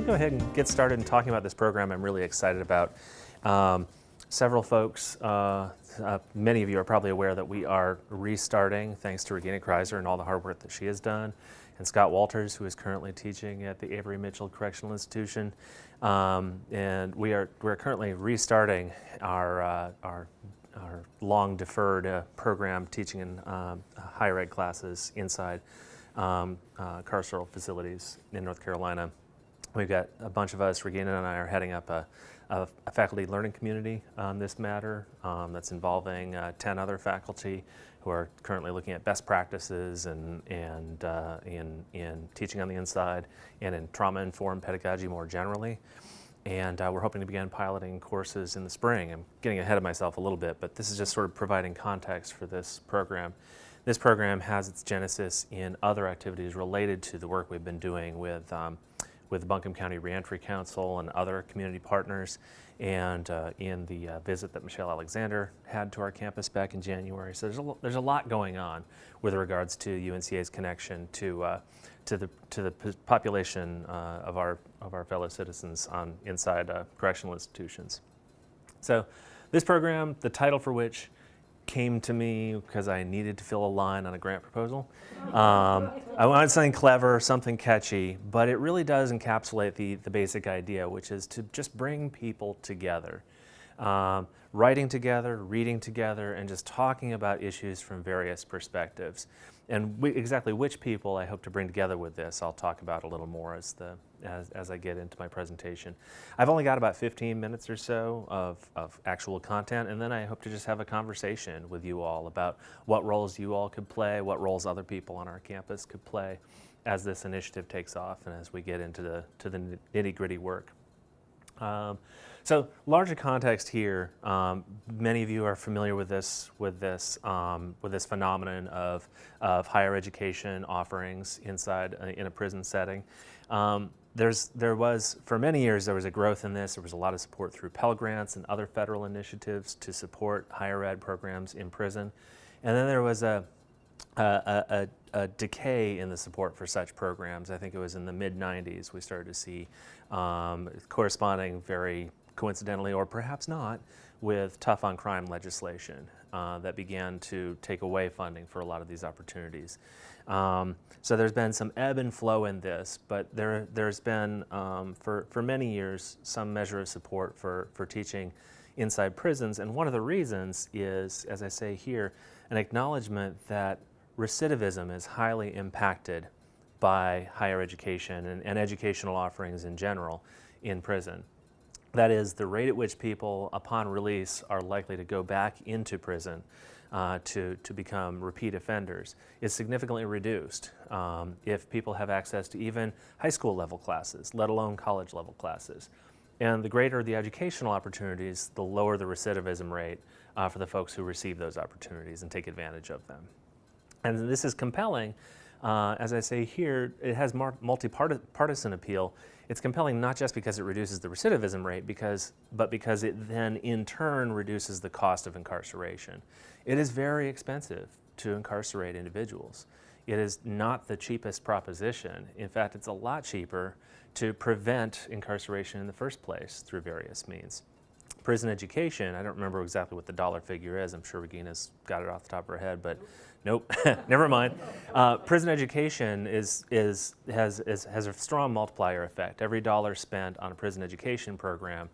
go ahead and get started in talking about this program I'm really excited about. Several folks, many of you are probably aware that we are restarting thanks to Regina Kreiser and all the hard work that she has done, and Scott Walters, who is currently teaching at the Avery Mitchell Correctional Institution. And we're currently restarting our long deferred program teaching in higher ed classes inside carceral facilities in North Carolina. We've got a bunch of us, Regina and I are heading up a faculty learning community on this matter that's involving 10 other faculty who are currently looking at best practices and in teaching on the inside and in trauma-informed pedagogy more generally. And we're hoping to begin piloting courses in the spring. I'm getting ahead of myself a little bit, but this is just sort of providing context for this program. This program has its genesis in other activities related to the work we've been doing with the Buncombe County Reentry Council and other community partners, and in the visit that Michelle Alexander had to our campus back in January. So there's a lot going on with regards to UNCA's connection to the population of our fellow citizens inside correctional institutions. So this program, the title for which came to me because I needed to fill a line on a grant proposal. I wanted something clever, something catchy, but it really does encapsulate the basic idea, which is to just bring people together. Writing together, reading together, and just talking about issues from various perspectives. And exactly which people I hope to bring together with this, I'll talk about a little more as I get into my presentation. I've only got about 15 minutes or so of actual content, and then I hope to just have a conversation with you all about what roles you all could play, what roles other people on our campus could play as this initiative takes off and as we get into the nitty-gritty work. So larger context here, many of you are familiar with this phenomenon of higher education offerings inside in a prison setting. There was, for many years, there was a growth in this. There was a lot of support through Pell Grants and other federal initiatives to support higher ed programs in prison. And then there was a decay in the support for such programs. I think it was in the mid-90s we started to see corresponding very coincidentally, or perhaps not, with tough on crime legislation that began to take away funding for a lot of these opportunities. So there's been some ebb and flow in this, but there's been, for many years, some measure of support for teaching inside prisons. And one of the reasons is, as I say here, an acknowledgement that recidivism is highly impacted by higher education and educational offerings in general in prison. That is, the rate at which people, upon release, are likely to go back into prison to become repeat offenders is significantly reduced if people have access to even high school level classes, let alone college level classes. And the greater the educational opportunities, the lower the recidivism rate for the folks who receive those opportunities and take advantage of them. And this is compelling. As I say here, it has multi-partisan appeal. It's compelling not just because it reduces the recidivism rate, but because it then in turn reduces the cost of incarceration. It is very expensive to incarcerate individuals. It is not the cheapest proposition. In fact, it's a lot cheaper to prevent incarceration in the first place through various means. Prison education, I don't remember exactly what the dollar figure is. I'm sure Regina's got it off the top of her head, but nope, never mind. Prison education has a strong multiplier effect. Every dollar spent on a prison education program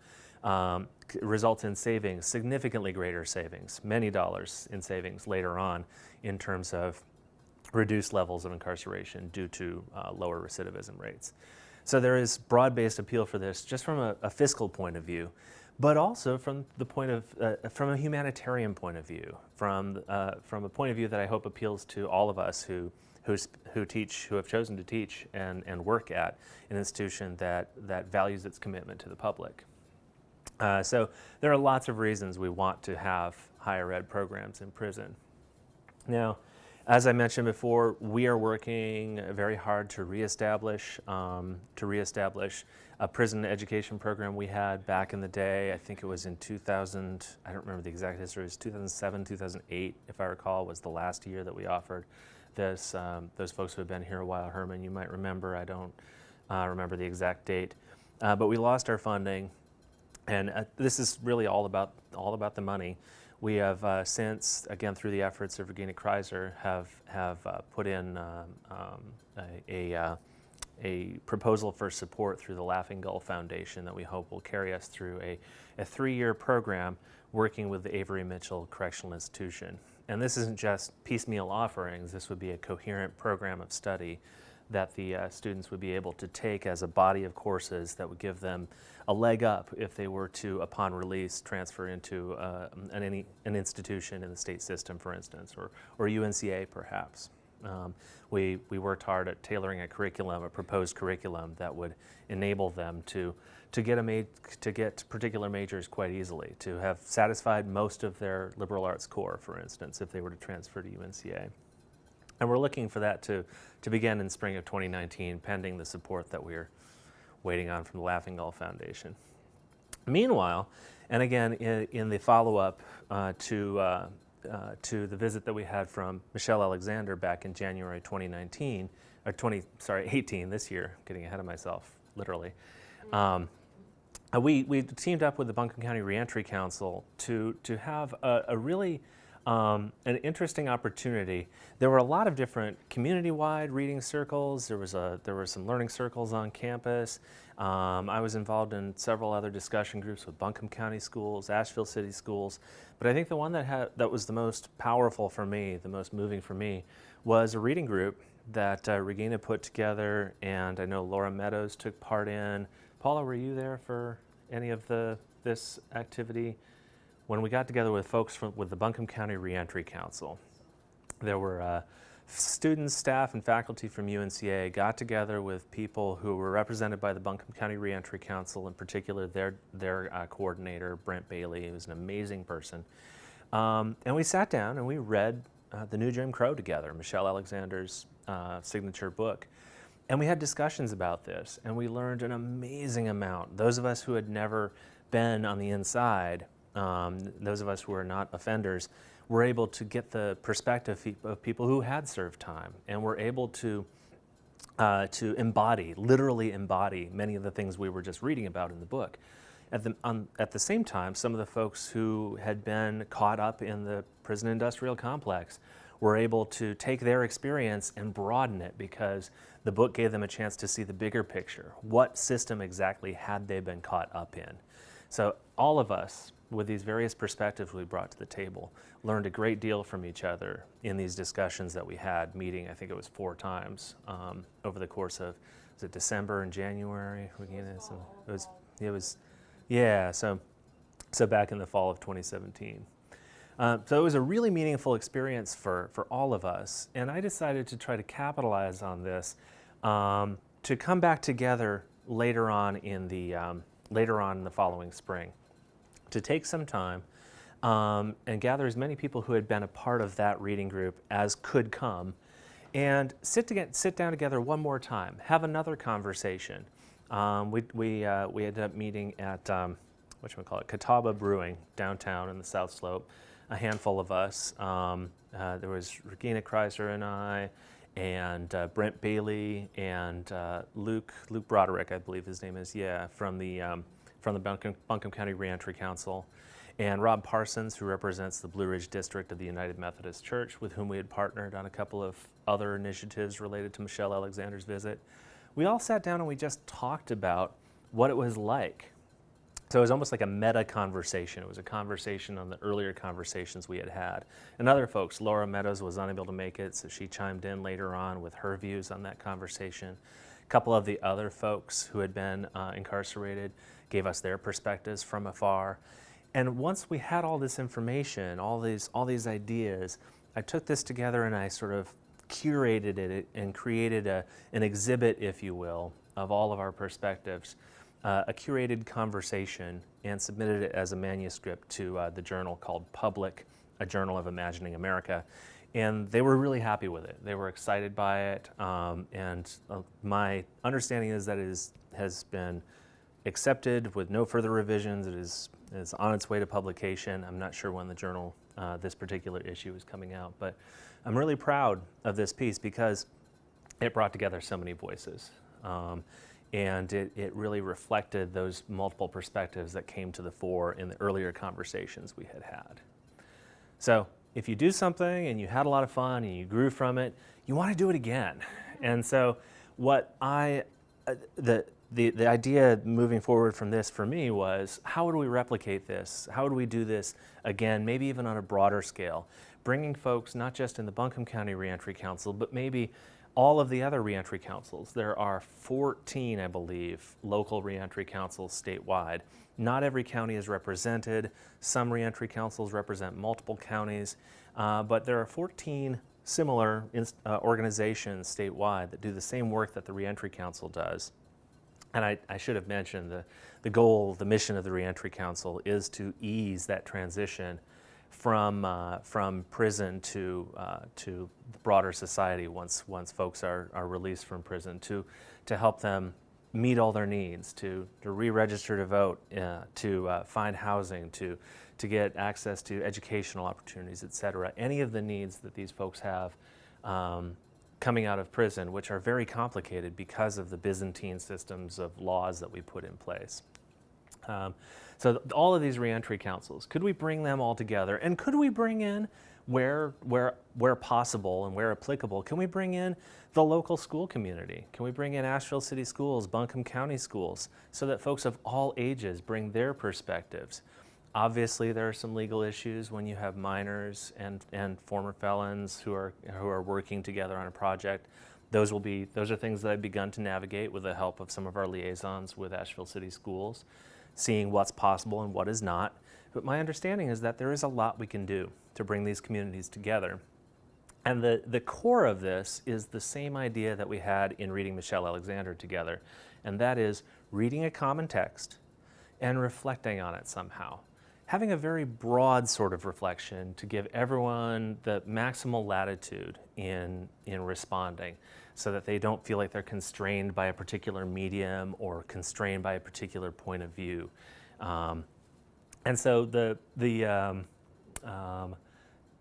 results in savings, significantly greater savings, many dollars in savings later on in terms of reduced levels of incarceration due to lower recidivism rates. So there is broad-based appeal for this just from a fiscal point of view, but also from the point of from a humanitarian point of view, from a point of view that I hope appeals to all of us who teach, who have chosen to teach and work at an institution that values its commitment to the public. So there are lots of reasons we want to have higher ed programs in prison. Now, as I mentioned before, we are working very hard to reestablish a prison education program we had back in the day. I think it was in 2000, I don't remember the exact history, it was 2007, 2008, if I recall, was the last year that we offered this. Those folks who have been here a while, Herman, you might remember, I don't remember the exact date. but we lost our funding, and this is really all about the money. We have since, again through the efforts of Regina Kreiser, have put in a proposal for support through the Laughing Gull Foundation that we hope will carry us through a 3-year program working with the Avery Mitchell Correctional Institution. And this isn't just piecemeal offerings. This would be a coherent program of study that the students would be able to take as a body of courses that would give them a leg up if they were to, upon release, transfer into an institution in the state system, for instance, or UNCA perhaps. We worked hard at tailoring a proposed curriculum that would enable them to get particular majors quite easily, to have satisfied most of their liberal arts core, for instance, if they were to transfer to UNCA. And we're looking for that to begin in spring of 2019, pending the support that we're waiting on from the Laughing Gull Foundation. Meanwhile, and again in the follow-up to the visit that we had from Michelle Alexander back in January 2019, or 18 this year, getting ahead of myself, literally. We teamed up with the Buncombe County Reentry Council to have a really an interesting opportunity. There were a lot of different community-wide reading circles. There were some learning circles on campus. I was involved in several other discussion groups with Buncombe County schools, Asheville City schools, but I think the one that was the most powerful for me, the most moving for me, was a reading group that Regina put together, and I know Laura Meadows took part in. Paula, were you there for any of this activity? When we got together with folks with the Buncombe County Reentry Council, there were students, staff, and faculty from UNCA got together with people who were represented by the Buncombe County Reentry Council, in particular their coordinator, Brent Bailey, who was an amazing person. And we sat down and we read The New Jim Crow together, Michelle Alexander's signature book. And we had discussions about this, and we learned an amazing amount. Those of us who had never been on the inside, those of us who are not offenders, were able to get the perspective of people who had served time, and were able to literally embody many of the things we were just reading about in the book. At the same time, some of the folks who had been caught up in the prison industrial complex were able to take their experience and broaden it, because the book gave them a chance to see the bigger picture. What system exactly had they been caught up in? So all of us, with these various perspectives we brought to the table, learned a great deal from each other in these discussions that we had, meeting, I think it was 4 times over the course of, was it December and January? So back in the fall of 2017. So it was a really meaningful experience for all of us, and I decided to try to capitalize on this to come back together later on in the following spring, to take some time and gather as many people who had been a part of that reading group as could come, and sit down together one more time, have another conversation. We ended up meeting at Catawba Brewing downtown in the South Slope. A handful of us. There was Regina Kreiser and I, and Brent Bailey, and Luke Broderick, I believe his name is, from the Buncombe County Reentry Council, and Rob Parsons, who represents the Blue Ridge District of the United Methodist Church, with whom we had partnered on a couple of other initiatives related to Michelle Alexander's visit. We all sat down and we just talked about what it was like. So it was almost like a meta conversation. It was a conversation on the earlier conversations we had had. And other folks, Laura Meadows was unable to make it, so she chimed in later on with her views on that conversation. A couple of the other folks who had been incarcerated gave us their perspectives from afar. And once we had all this information, all these ideas, I took this together and I sort of curated it and created an exhibit, if you will, of all of our perspectives. A curated conversation, and submitted it as a manuscript to the journal called Public, a Journal of Imagining America. And they were really happy with it. They were excited by it. And my understanding is that it has been accepted with no further revisions. It is on its way to publication. I'm not sure when the journal, this particular issue, is coming out. But I'm really proud of this piece because it brought together so many voices. And it really reflected those multiple perspectives that came to the fore in the earlier conversations we had had. So if you do something and you had a lot of fun and you grew from it, you want to do it again. And so what the idea moving forward from this for me was, how would we replicate this? How would we do this again, maybe even on a broader scale, bringing folks not just in the Buncombe County Reentry Council, but maybe all of the other reentry councils. There are 14, I believe, local reentry councils statewide. Not every county is represented. Some reentry councils represent multiple counties, but there are 14 similar organizations statewide that do the same work that the Reentry Council does. And I should have mentioned the goal, the mission of the Reentry Council is to ease that transition from prison to broader society once folks are released from prison, to help them meet all their needs, to re-register to vote, to find housing, to get access to educational opportunities, et cetera. Any of the needs that these folks have coming out of prison, which are very complicated because of the Byzantine systems of laws that we put in place. So all of these reentry councils, could we bring them all together? And could we bring in, where possible and where applicable, can we bring in the local school community? Can we bring in Asheville City Schools, Buncombe County Schools, so that folks of all ages bring their perspectives? Obviously, there are some legal issues when you have minors and former felons who are working together on a project. Those are things that I've begun to navigate with the help of some of our liaisons with Asheville City Schools, seeing what's possible and what is not. But my understanding is that there is a lot we can do to bring these communities together. And the core of this is the same idea that we had in reading Michelle Alexander together, and that is reading a common text and reflecting on it somehow. Having a very broad sort of reflection to give everyone the maximal latitude in responding, so that they don't feel like they're constrained by a particular medium or constrained by a particular point of view. And so the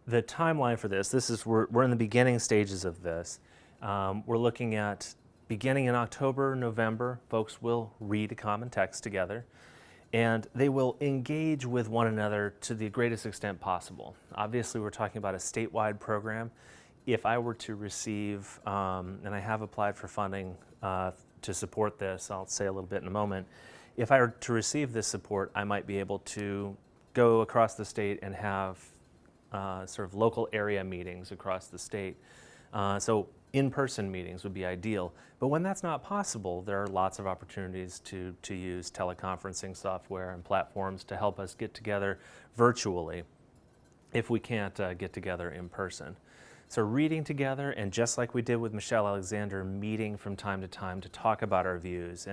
timeline for this is we're in the beginning stages of this. We're looking at beginning in October, November, folks will read a common text together, and they will engage with one another to the greatest extent possible. Obviously, we're talking about a statewide program. If I were to receive, and I have applied for funding to support this, I'll say a little bit in a moment. If I were to receive this support, I might be able to go across the state and have sort of local area meetings across the state. So in-person meetings would be ideal. But when that's not possible, there are lots of opportunities to use teleconferencing software and platforms to help us get together virtually if we can't get together in person. So reading together, and just like we did with Michelle Alexander, meeting from time to time to talk about our views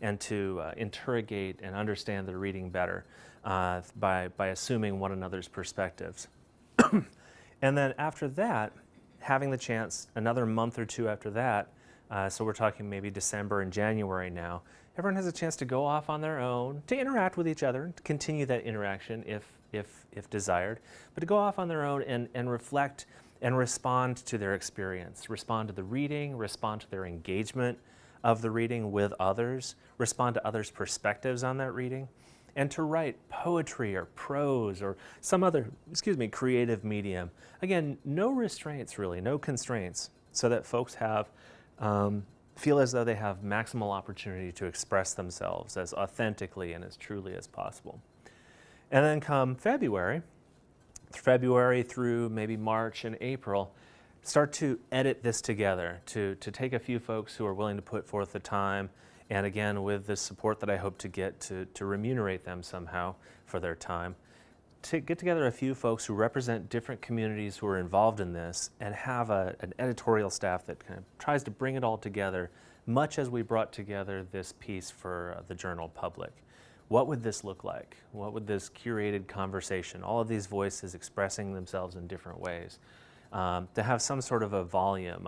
and to interrogate and understand the reading better by assuming one another's perspectives. And then after that, having the chance, another month or two after that, so we're talking maybe December and January now, everyone has a chance to go off on their own, to interact with each other, to continue that interaction if desired, but to go off on their own and reflect and respond to their experience, respond to the reading, respond to their engagement of the reading with others, respond to others' perspectives on that reading, and to write poetry or prose or some other, creative medium. Again, no restraints really, no constraints, so that folks have, feel as though they have maximal opportunity to express themselves as authentically and as truly as possible. And then come February through maybe March and April, start to edit this together, to take a few folks who are willing to put forth the time, and again, with the support that I hope to get to remunerate them somehow for their time, to get together a few folks who represent different communities who are involved in this and have an editorial staff that kind of tries to bring it all together, much as we brought together this piece for the Journal Public. What would this look like? What would this curated conversation, all of these voices expressing themselves in different ways, to have some sort of a volume,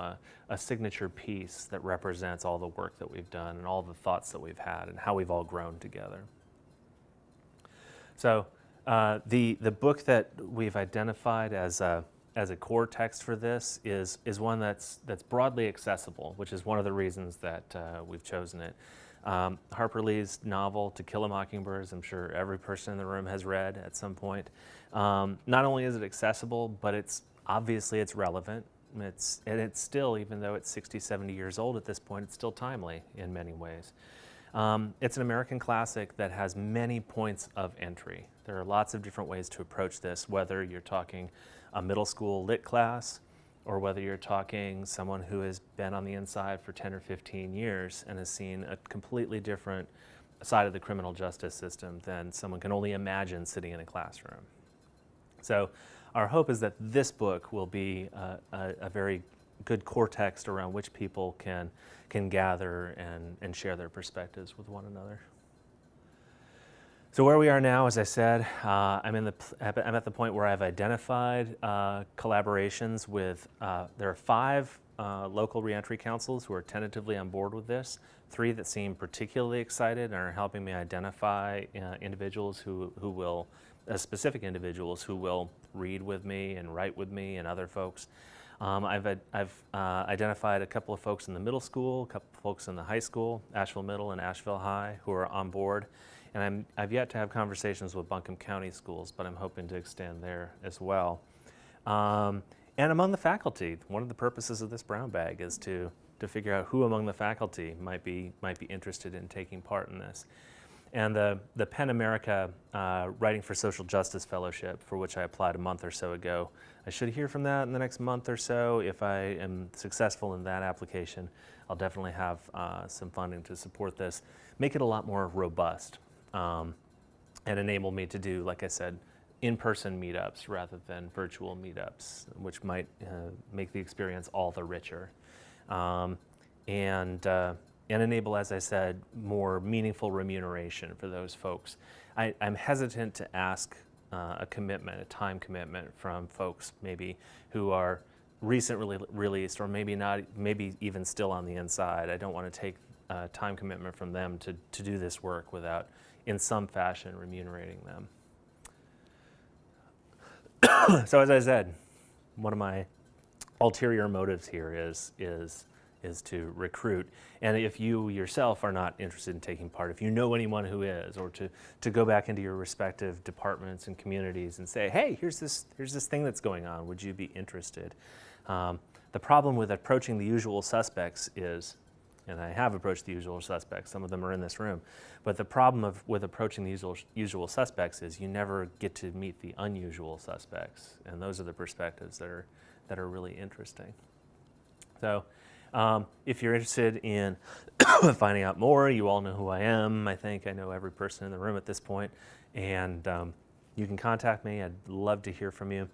a signature piece that represents all the work that we've done and all the thoughts that we've had and how we've all grown together. So the book that we've identified as as a core text for this is one that's broadly accessible, which is one of the reasons that we've chosen it. Harper Lee's novel *To Kill a Mockingbird*, as I'm sure every person in the room has read at some point. Not only is it accessible, but it's relevant. It's still, even though it's 60, 70 years old at this point, it's still timely in many ways. It's an American classic that has many points of entry. There are lots of different ways to approach this, whether you're talking a middle school lit class, or whether you're talking someone who has been on the inside for 10 or 15 years and has seen a completely different side of the criminal justice system than someone can only imagine sitting in a classroom. So our hope is that this book will be a very good core text around which people can gather and share their perspectives with one another. So where we are now, as I said, I'm at the point where I've identified collaborations with, there are 5 local reentry councils who are tentatively on board with this, 3 that seem particularly excited and are helping me identify individuals who will, specific individuals who will read with me and write with me and other folks. I've identified a couple of folks in the middle school, a couple of folks in the high school, Asheville Middle and Asheville High, who are on board. And I've yet to have conversations with Buncombe County schools, but I'm hoping to extend there as well. And among the faculty, one of the purposes of this brown bag is to figure out who among the faculty might be interested in taking part in this. And the PEN America Writing for Social Justice Fellowship, for which I applied a month or so ago, I should hear from that in the next month or so. If I am successful in that application, I'll definitely have some funding to support this, make it a lot more robust, and enable me to do, like I said, in-person meetups rather than virtual meetups, which might make the experience all the richer. And enable, as I said, more meaningful remuneration for those folks. I'm hesitant to ask a time commitment from folks maybe who are recently released or maybe even still on the inside. I don't want to take time commitment from them to do this work without, in some fashion, remunerating them. So as I said, one of my ulterior motives here is to recruit. And if you yourself are not interested in taking part, if you know anyone who is, or to go back into your respective departments and communities and say, hey, here's this thing that's going on, would you be interested? The problem with approaching the usual suspects is, and I have approached the usual suspects, some of them are in this room, but the problem with approaching the usual suspects is you never get to meet the unusual suspects, and those are the perspectives that are really interesting. So if you're interested in finding out more, you all know who I am. I think I know every person in the room at this point, and you can contact me. I'd love to hear from you.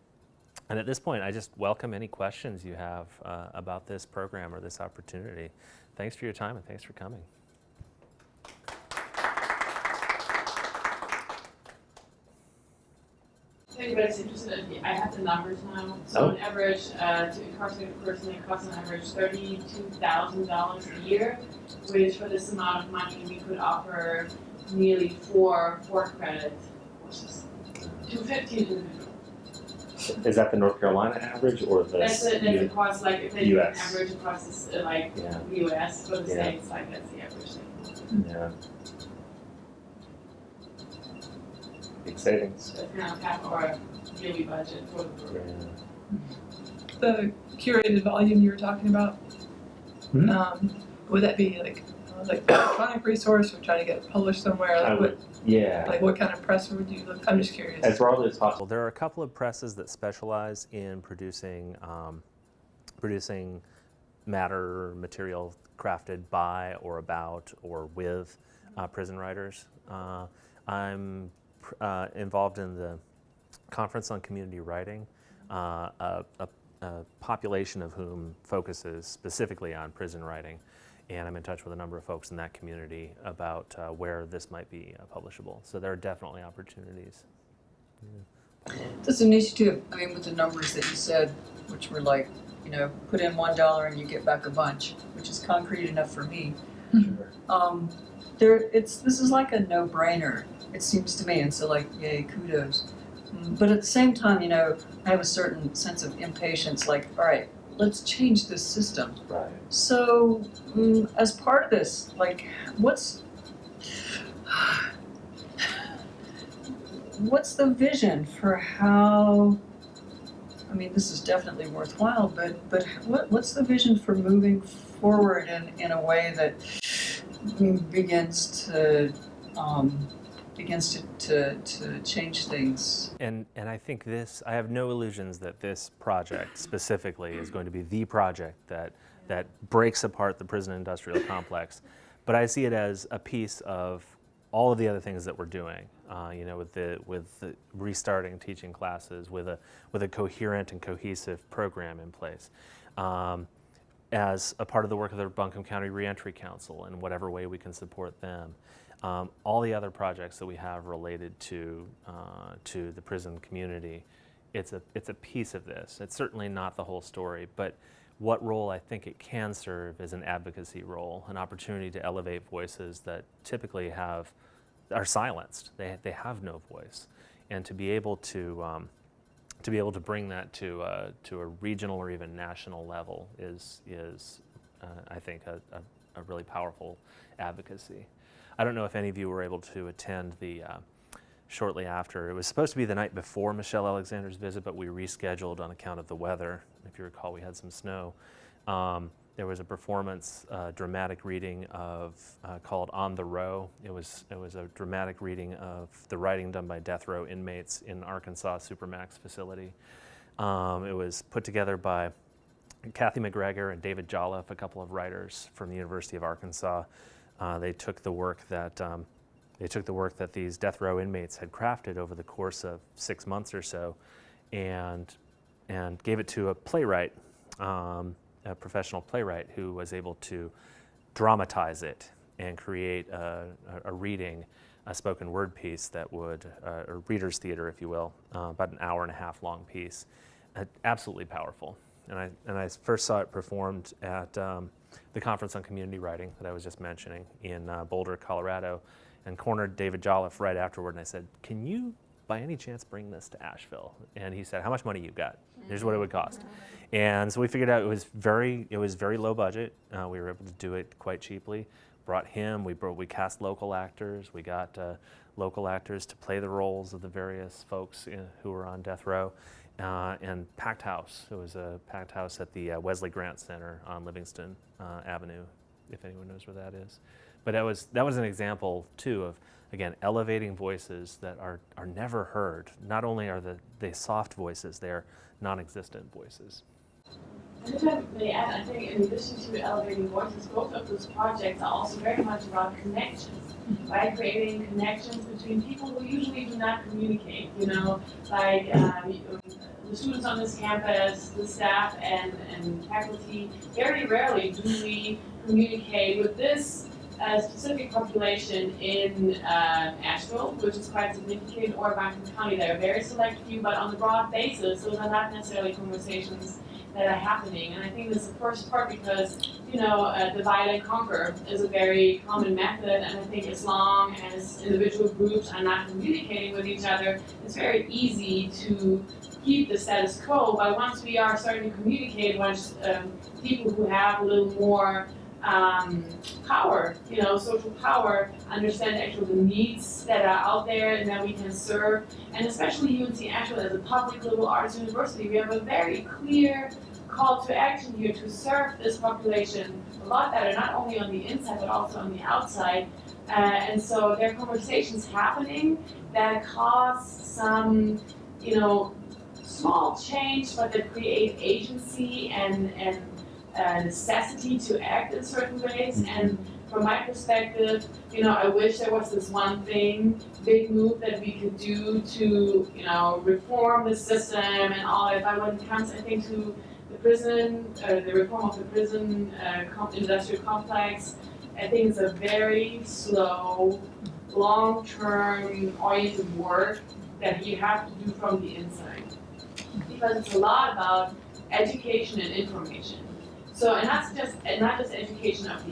And at this point, I just welcome any questions you have about this program or this opportunity. Thanks for your time and thanks for coming. If anybody's interested, I have the numbers now. So on average, to incarcerate a person, it costs on average $32,000 a year, which for this amount of money we could offer nearly 4 credits, which is $250 individual. Is that the North Carolina average or the that's across, like, if they do an US? average across this, the US, for the states, like, that's the average thing. Yeah. Big savings. That's kind of half our yearly budget for the program. Yeah. The curated volume you were talking about, would that be like an electronic resource or trying to get it published somewhere? Like what kind of press would you look? I'm just curious. As broadly as possible. There are a couple of presses that specialize in producing material crafted by or about or with prison writers. I'm involved in the Conference on Community Writing, a population of whom focuses specifically on prison writing. And I'm in touch with a number of folks in that community about where this might be publishable. So there are definitely opportunities. Yeah. That's an issue, I mean, with the numbers that you said, which were like, put in $1 and you get back a bunch, which is concrete enough for me. Sure. This is like a no-brainer, it seems to me, and so yay, kudos. But at the same time, I have a certain sense of impatience, like, all right, let's change this system. Right. So, as part of this, like, what's the vision for how, I mean, this is definitely worthwhile, but what's the vision for moving forward in a way that begins to change things? And I think I have no illusions that this project specifically is going to be the project that breaks apart the prison industrial complex. But I see it as a piece of all of the other things that we're doing, with the restarting teaching classes, with a coherent and cohesive program in place, as a part of the work of the Buncombe County Reentry Council in whatever way we can support them. All the other projects that we have related to the prison community, it's a piece of this. It's certainly not the whole story, but what role I think it can serve is an advocacy role, an opportunity to elevate voices that typically are silenced. They have no voice, and to be able to bring that to a regional or even national level is I think a really powerful advocacy. I don't know if any of you were able to attend shortly after. It was supposed to be the night before Michelle Alexander's visit, but we rescheduled on account of the weather. If you recall, we had some snow. There was a performance, dramatic reading called On the Row. It was a dramatic reading of the writing done by death row inmates in Arkansas Supermax facility. It was put together by Kathy McGregor and David Jolliffe, a couple of writers from the University of Arkansas. They took the work that these death row inmates had crafted over the course of 6 months or so, and gave it to a playwright, a professional playwright, who was able to dramatize it and create a reading, a spoken word piece that would, or reader's theater, if you will, about an hour and a half long piece, absolutely powerful. And I first saw it performed at the Conference on Community Writing that I was just mentioning in Boulder, Colorado, and cornered David Jolliffe right afterward, and I said, "Can you, by any chance, bring this to Asheville?" And he said, "How much money you got? Here's what it would cost." And so we figured out it was very low budget. We were able to do it quite cheaply. Brought him. We cast local actors. We got local actors to play the roles of the various folks who were on death row. And packed house. It was a packed house at the Wesley Grant Center on Livingston Avenue, if anyone knows where that is. But that was an example too of, again, elevating voices that are never heard. Not only are they soft voices, they're non-existent voices. And if I may add, I think in addition to elevating voices, both of those projects are also very much about connections, right? Creating connections between people who usually do not communicate, like the students on this campus, the staff and faculty. Very rarely do we communicate with this specific population in Asheville, which is quite significant, or Buncombe County. There are very select few, but on the broad basis, those are not necessarily conversations that are happening. And I think this is the first part because, divide and conquer is a very common method, and I think as long as individual groups are not communicating with each other, it's very easy to keep the status quo. But once we are starting to communicate, once people who have a little more power, social power, understand actually the needs that are out there and that we can serve. And especially UNC Asheville as a public liberal arts university, we have a very clear call to action here to serve this population a lot better, not only on the inside but also on the outside. And so there are conversations happening that cause some, small change, but that create agency and necessity to act in certain ways. And from my perspective, I wish there was this one big move that we could do to, reform the system and all that. But when it comes, I think, to the prison, the reform of the prison industrial complex, I think it's a very slow, long-term oriented work that you have to do from the inside. Because it's a lot about education and information. So, and not just education of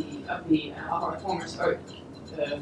our former or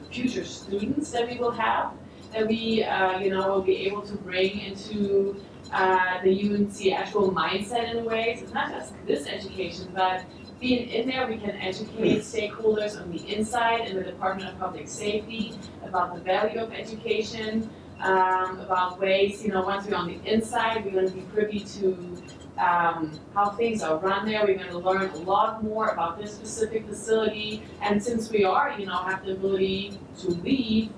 future students that we will have. that we, will be able to bring into the UNC actual mindset in ways. It's not just this education, but being in there, we can educate stakeholders on the inside in the Department of Public Safety about the value of education, about ways, once we're on the inside, we're going to be privy to how things are run there. We're going to learn a lot more about this specific facility. And since we are, have the ability to leave,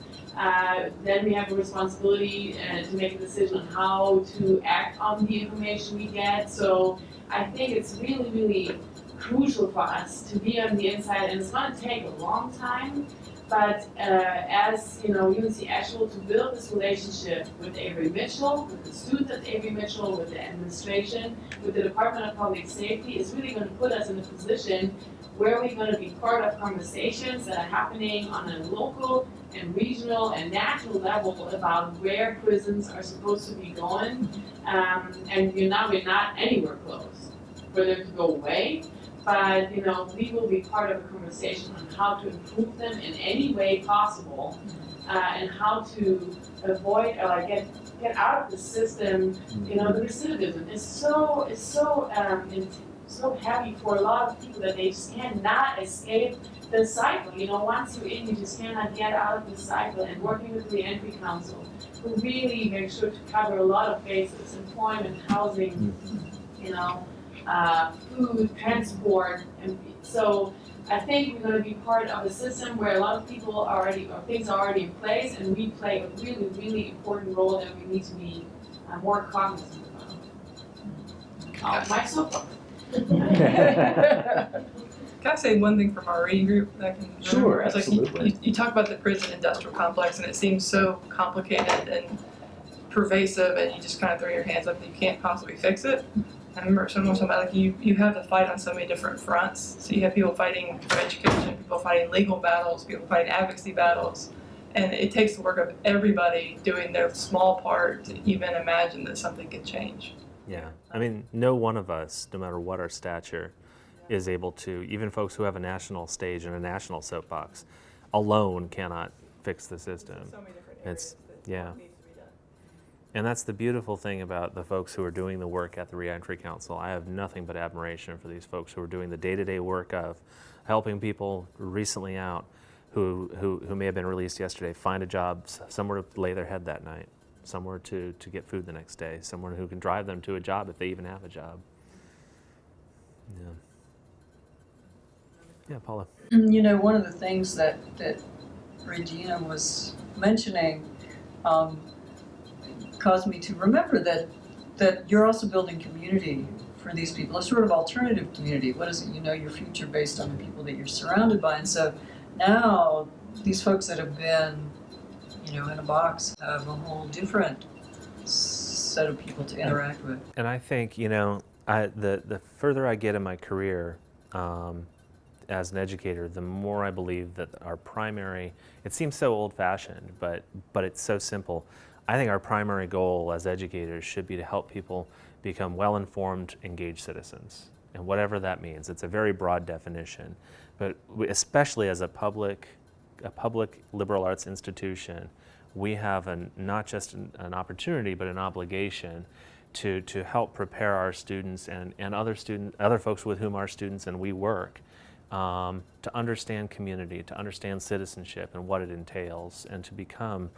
then we have a responsibility to make a decision on how to act on the information we get. So I think it's really, really crucial for us to be on the inside, and it's going to take a long time. But as UNC Asheville, to build this relationship with Avery Mitchell, with the students at Avery Mitchell, with the administration, with the Department of Public Safety, is really going to put us in a position where we're going to be part of conversations that are happening on a local and regional and national level about where prisons are supposed to be going. And we're not anywhere close for them to go away. But, we will be part of a conversation on how to improve them in any way possible, and how to avoid or get out of the system. The recidivism is so heavy for a lot of people that they just cannot escape the cycle. Once you're in, you just cannot get out of the cycle. And working with the Reentry Council, who really make sure to cover a lot of bases: employment, housing, food, transport, and so I think we're going to be part of a system where a lot of people things are already in place, and we play a really, really important role that we need to be more cognizant of. My soapbox. Can I say one thing from our reading group that I can remember? Sure, It's like absolutely. you talk about the prison industrial complex, and it seems so complicated and pervasive, and you just kind of throw your hands up and you can't possibly fix it. I remember someone was talking about you have to fight on so many different fronts. So you have people fighting for education, people fighting legal battles, people fighting advocacy battles, and it takes the work of everybody doing their small part to even imagine that something could change. Yeah, no one of us, no matter what our stature, is able to, even folks who have a national stage and a national soapbox, alone cannot fix the system. So many different It's- areas yeah. that needs to be done. And that's the beautiful thing about the folks who are doing the work at the Reentry Council. I have nothing but admiration for these folks who are doing the day-to-day work of helping people recently out who may have been released yesterday find a job, somewhere to lay their head that night, somewhere to get food the next day, someone who can drive them to a job if they even have a job. Yeah, Paula. One of the things that Regina was mentioning caused me to remember that you're also building community for these people, a sort of alternative community. What is it? Your future based on the people that you're surrounded by. And so now these folks that have been, in a box have a whole different set of people to interact with. And I think, the further I get in my career as an educator, the more I believe that our primary, it seems so old-fashioned, but it's so simple. I think our primary goal as educators should be to help people become well-informed, engaged citizens. And whatever that means, it's a very broad definition. But especially as a public liberal arts institution, we have not just an opportunity, but an obligation to help prepare our students and other folks with whom our students and we work to understand community, to understand citizenship and what it entails, and to become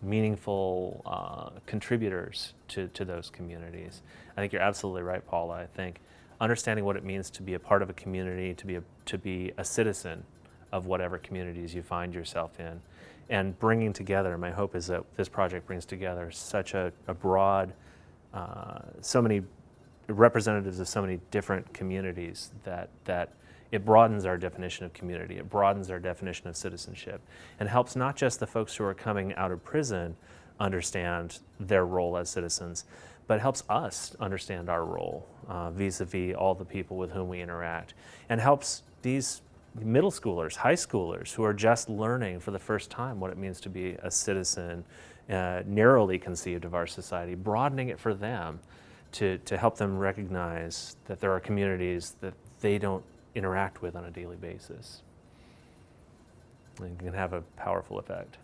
meaningful contributors to those communities. I think you're absolutely right, Paula. I think understanding what it means to be a part of a community, to be a citizen of whatever communities you find yourself in, and bringing together, my hope is that this project brings together such a broad, so many representatives of so many different communities that it broadens our definition of community, it broadens our definition of citizenship, and helps not just the folks who are coming out of prison understand their role as citizens, but helps us understand our role vis-a-vis all the people with whom we interact, and helps these middle schoolers, high schoolers who are just learning for the first time what it means to be a citizen, narrowly conceived of our society, broadening it for them to help them recognize that there are communities that they don't interact with on a daily basis. And it can have a powerful effect.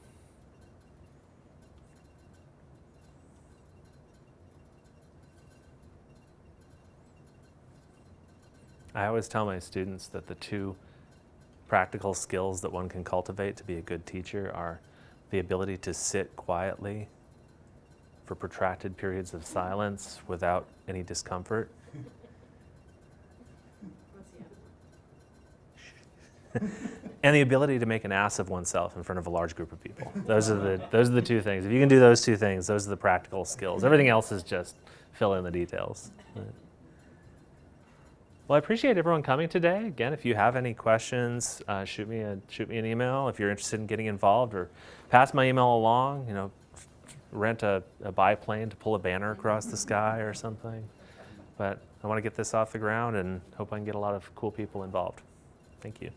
I always tell my students that the two practical skills that one can cultivate to be a good teacher are the ability to sit quietly for protracted periods of silence without any discomfort, and the ability to make an ass of oneself in front of a large group of people. Those are the two things. If you can do those two things, those are the practical skills. Everything else is just fill in the details. Well, I appreciate everyone coming today. Again, if you have any questions, shoot me an email. If you're interested in getting involved, or pass my email along. You know, rent a biplane to pull a banner across the sky or something. But I want to get this off the ground and hope I can get a lot of cool people involved. Thank you.